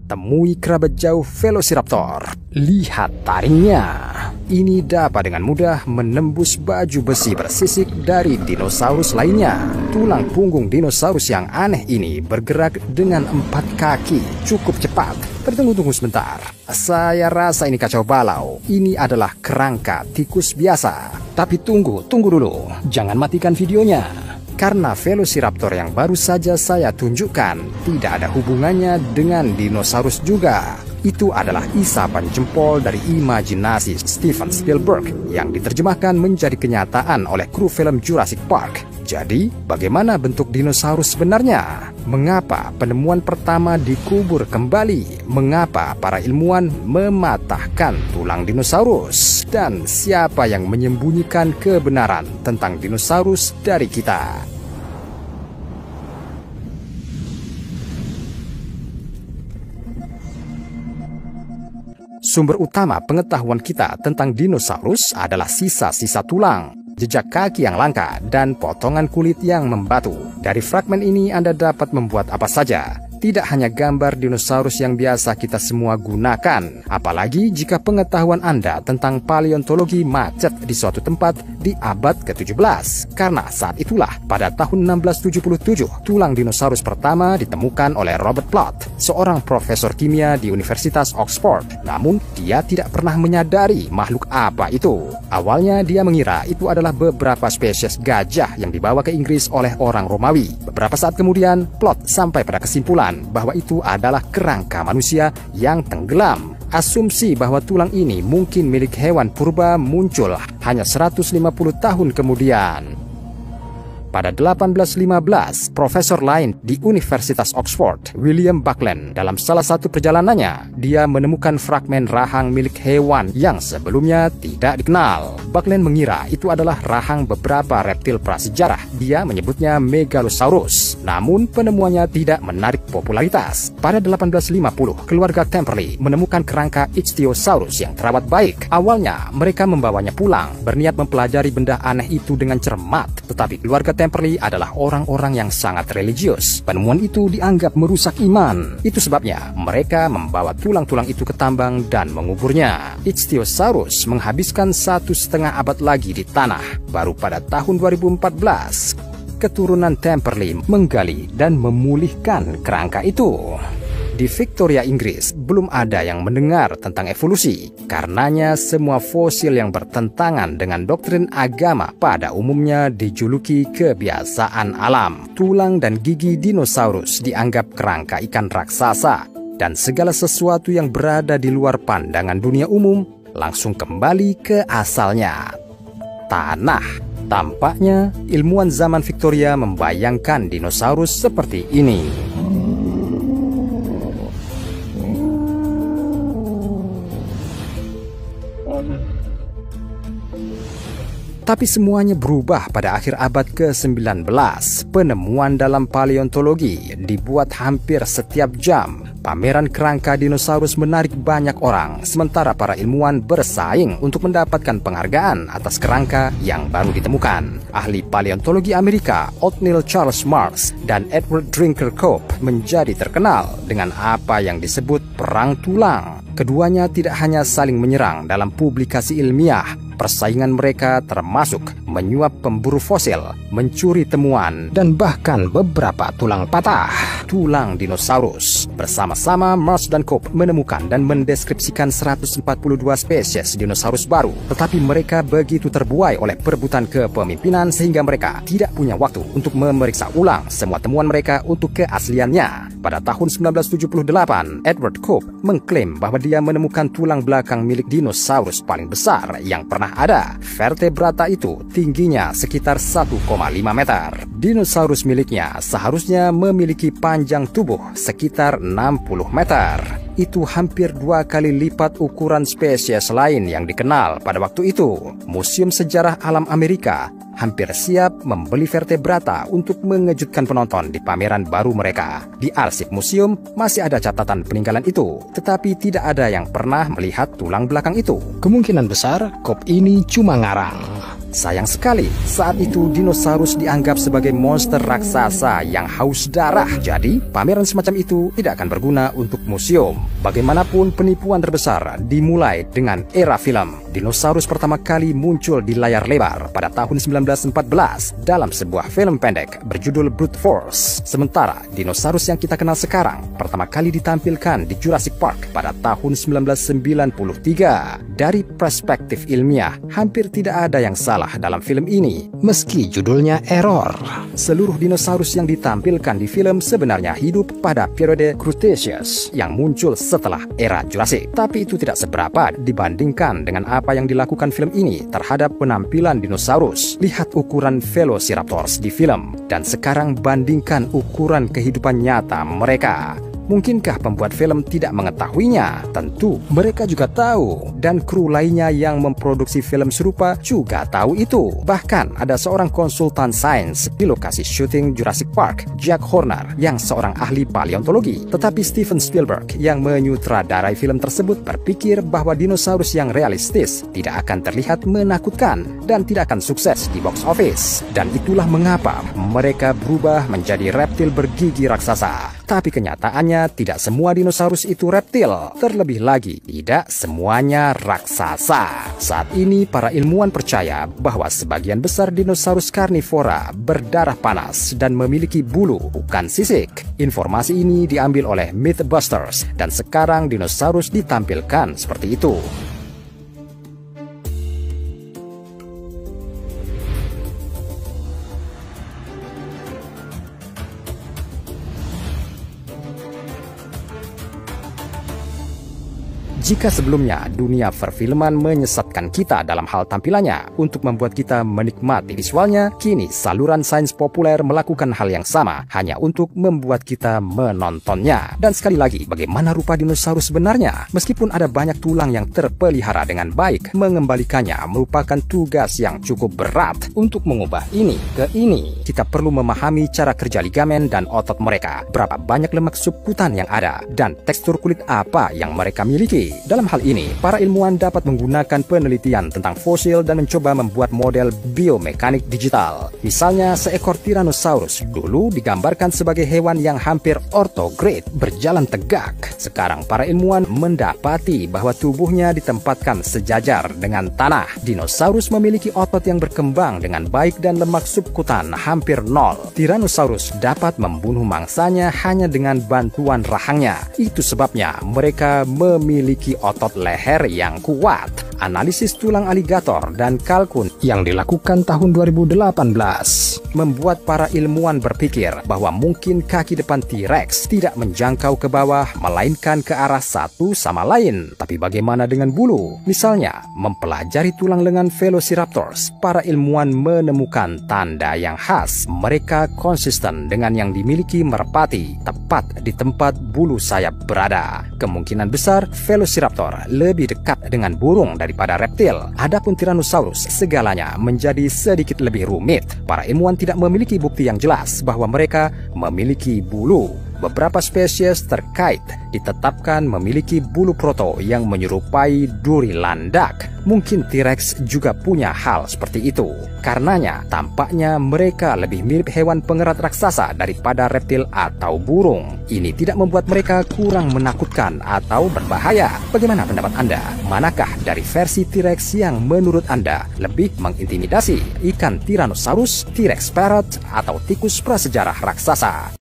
temui kerabat jauh Velociraptor. Lihat taringnya. Ini dapat dengan mudah menembus baju besi bersisik dari dinosaurus lainnya. Tulang punggung dinosaurus yang aneh ini bergerak dengan 4 kaki cukup cepat. Tunggu sebentar. Saya rasa ini kacau balau. Ini adalah kerangka tikus biasa. Tapi tunggu dulu. Jangan matikan videonya. Karena Velociraptor yang baru saja saya tunjukkan tidak ada hubungannya dengan dinosaurus juga. Itu adalah isapan jempol dari imajinasi Steven Spielberg yang diterjemahkan menjadi kenyataan oleh kru film Jurassic Park. Jadi, bagaimana bentuk dinosaurus sebenarnya? Mengapa penemuan pertama dikubur kembali? Mengapa para ilmuwan mematahkan tulang dinosaurus? Dan siapa yang menyembunyikan kebenaran tentang dinosaurus dari kita? Sumber utama pengetahuan kita tentang dinosaurus adalah sisa-sisa tulang, jejak kaki yang langka, dan potongan kulit yang membatu. Dari fragmen ini Anda dapat membuat apa saja. Tidak hanya gambar dinosaurus yang biasa kita semua gunakan, apalagi jika pengetahuan Anda tentang paleontologi macet di suatu tempat di abad ke-17. Karena saat itulah, pada tahun 1677, tulang dinosaurus pertama ditemukan oleh Robert Plot, seorang profesor kimia di Universitas Oxford. Namun, dia tidak pernah menyadari makhluk apa itu. Awalnya, dia mengira itu adalah beberapa spesies gajah yang dibawa ke Inggris oleh orang Romawi. Beberapa saat kemudian, Plot sampai pada kesimpulan bahwa itu adalah kerangka manusia yang tenggelam. Asumsi bahwa tulang ini mungkin milik hewan purba muncul hanya 150 tahun kemudian. Pada 1815, profesor lain di Universitas Oxford, William Buckland, dalam salah satu perjalanannya, dia menemukan fragmen rahang milik hewan yang sebelumnya tidak dikenal. Buckland mengira itu adalah rahang beberapa reptil prasejarah. Dia menyebutnya Megalosaurus. Namun, penemuannya tidak menarik popularitas. Pada 1850, keluarga Temperley menemukan kerangka Ichthyosaurus yang terawat baik. Awalnya, mereka membawanya pulang, berniat mempelajari benda aneh itu dengan cermat. Tetapi keluarga Temperley adalah orang-orang yang sangat religius. Penemuan itu dianggap merusak iman. Itu sebabnya mereka membawa tulang-tulang itu ke tambang dan menguburnya. Ichthyosaurus menghabiskan 1,5 abad lagi di tanah. Baru pada tahun 2014, keturunan Temperley menggali dan memulihkan kerangka itu. Di Victoria, Inggris, belum ada yang mendengar tentang evolusi. Karenanya, semua fosil yang bertentangan dengan doktrin agama pada umumnya dijuluki kebiasaan alam. Tulang dan gigi dinosaurus dianggap kerangka ikan raksasa, dan segala sesuatu yang berada di luar pandangan dunia umum langsung kembali ke asalnya, tanah. Tampaknya, ilmuwan zaman Victoria membayangkan dinosaurus seperti ini. Tapi semuanya berubah pada akhir abad ke-19. Penemuan dalam paleontologi dibuat hampir setiap jam. Pameran kerangka dinosaurus menarik banyak orang, sementara para ilmuwan bersaing untuk mendapatkan penghargaan atas kerangka yang baru ditemukan. Ahli paleontologi Amerika, Othniel Charles Marsh dan Edward Drinker Cope, menjadi terkenal dengan apa yang disebut perang tulang. Keduanya tidak hanya saling menyerang dalam publikasi ilmiah, persaingan mereka termasuk menyuap pemburu fosil, mencuri temuan, dan bahkan beberapa tulang patah. Tulang dinosaurus. Bersama-sama, Marsh dan Cope menemukan dan mendeskripsikan 142 spesies dinosaurus baru. Tetapi mereka begitu terbuai oleh perebutan kepemimpinan sehingga mereka tidak punya waktu untuk memeriksa ulang semua temuan mereka untuk keasliannya. Pada tahun 1978, Edward Cope mengklaim bahwa dia menemukan tulang belakang milik dinosaurus paling besar yang pernah ada. Vertebrata itu tingginya sekitar 1,5 meter. Dinosaurus miliknya seharusnya memiliki panjang tubuh sekitar 60 meter. Itu hampir 2 kali lipat ukuran spesies lain yang dikenal pada waktu itu. Museum Sejarah Alam Amerika hampir siap membeli vertebrata untuk mengejutkan penonton di pameran baru mereka. Di arsip museum masih ada catatan peninggalan itu, tetapi tidak ada yang pernah melihat tulang belakang itu. Kemungkinan besar Cope ini cuma ngarang. Sayang sekali, saat itu dinosaurus dianggap sebagai monster raksasa yang haus darah. Jadi, pameran semacam itu tidak akan berguna untuk museum. Bagaimanapun, penipuan terbesar dimulai dengan era film. Dinosaurus pertama kali muncul di layar lebar pada tahun 1914 dalam sebuah film pendek berjudul Brute Force. Sementara, dinosaurus yang kita kenal sekarang pertama kali ditampilkan di Jurassic Park pada tahun 1993. Dari perspektif ilmiah, hampir tidak ada yang salah dalam film ini, meski judulnya Error. Seluruh dinosaurus yang ditampilkan di film sebenarnya hidup pada periode Cretaceous yang muncul setelah era Jurassic. Tapi itu tidak seberapa dibandingkan dengan apa yang dilakukan film ini terhadap penampilan dinosaurus. Lihat ukuran Velociraptors di film, dan sekarang bandingkan ukuran kehidupan nyata mereka. Mungkinkah pembuat film tidak mengetahuinya? Tentu mereka juga tahu, dan kru lainnya yang memproduksi film serupa juga tahu itu. Bahkan ada seorang konsultan sains di lokasi syuting Jurassic Park, Jack Horner, yang seorang ahli paleontologi. Tetapi Steven Spielberg yang menyutradarai film tersebut berpikir bahwa dinosaurus yang realistis tidak akan terlihat menakutkan dan tidak akan sukses di box office. Dan itulah mengapa mereka berubah menjadi reptil bergigi raksasa. Tapi kenyataannya tidak semua dinosaurus itu reptil. Terlebih lagi, tidak semuanya raksasa. Saat ini para ilmuwan percaya bahwa sebagian besar dinosaurus karnivora berdarah panas dan memiliki bulu, bukan sisik. Informasi ini diambil oleh Mythbusters, dan sekarang dinosaurus ditampilkan seperti itu. Jika sebelumnya dunia perfilman menyesatkan kita dalam hal tampilannya untuk membuat kita menikmati visualnya, kini saluran sains populer melakukan hal yang sama hanya untuk membuat kita menontonnya. Dan sekali lagi, bagaimana rupa dinosaurus sebenarnya? Meskipun ada banyak tulang yang terpelihara dengan baik, mengembalikannya merupakan tugas yang cukup berat. Untuk mengubah ini ke ini, kita perlu memahami cara kerja ligamen dan otot mereka, berapa banyak lemak subkutan yang ada, dan tekstur kulit apa yang mereka miliki. Dalam hal ini, para ilmuwan dapat menggunakan penelitian tentang fosil dan mencoba membuat model biomekanik digital. Misalnya, seekor Tyrannosaurus dulu digambarkan sebagai hewan yang hampir ortograde, berjalan tegak. Sekarang para ilmuwan mendapati bahwa tubuhnya ditempatkan sejajar dengan tanah. Dinosaurus memiliki otot yang berkembang dengan baik dan lemak subkutan hampir nol. Tyrannosaurus dapat membunuh mangsanya hanya dengan bantuan rahangnya. Itu sebabnya mereka memiliki otot leher yang kuat. Analisis tulang aligator dan kalkun yang dilakukan tahun 2018 membuat para ilmuwan berpikir bahwa mungkin kaki depan T-Rex tidak menjangkau ke bawah, melainkan ke arah satu sama lain. Tapi bagaimana dengan bulu? Misalnya, mempelajari tulang lengan Velociraptors, para ilmuwan menemukan tanda yang khas. Mereka konsisten dengan yang dimiliki merpati, tepat di tempat bulu sayap berada. Kemungkinan besar Velociraptor lebih dekat dengan burung daripada reptil. Adapun Tyrannosaurus, segalanya menjadi sedikit lebih rumit. Para ilmuwan tidak memiliki bukti yang jelas bahwa mereka memiliki bulu. Beberapa spesies terkait ditetapkan memiliki bulu proto yang menyerupai duri landak. Mungkin T-Rex juga punya hal seperti itu. Karenanya, tampaknya mereka lebih mirip hewan pengerat raksasa daripada reptil atau burung. Ini tidak membuat mereka kurang menakutkan atau berbahaya. Bagaimana pendapat Anda? Manakah dari versi T-Rex yang menurut Anda lebih mengintimidasi? Ikan Tyrannosaurus, T-Rex parrot, atau tikus prasejarah raksasa?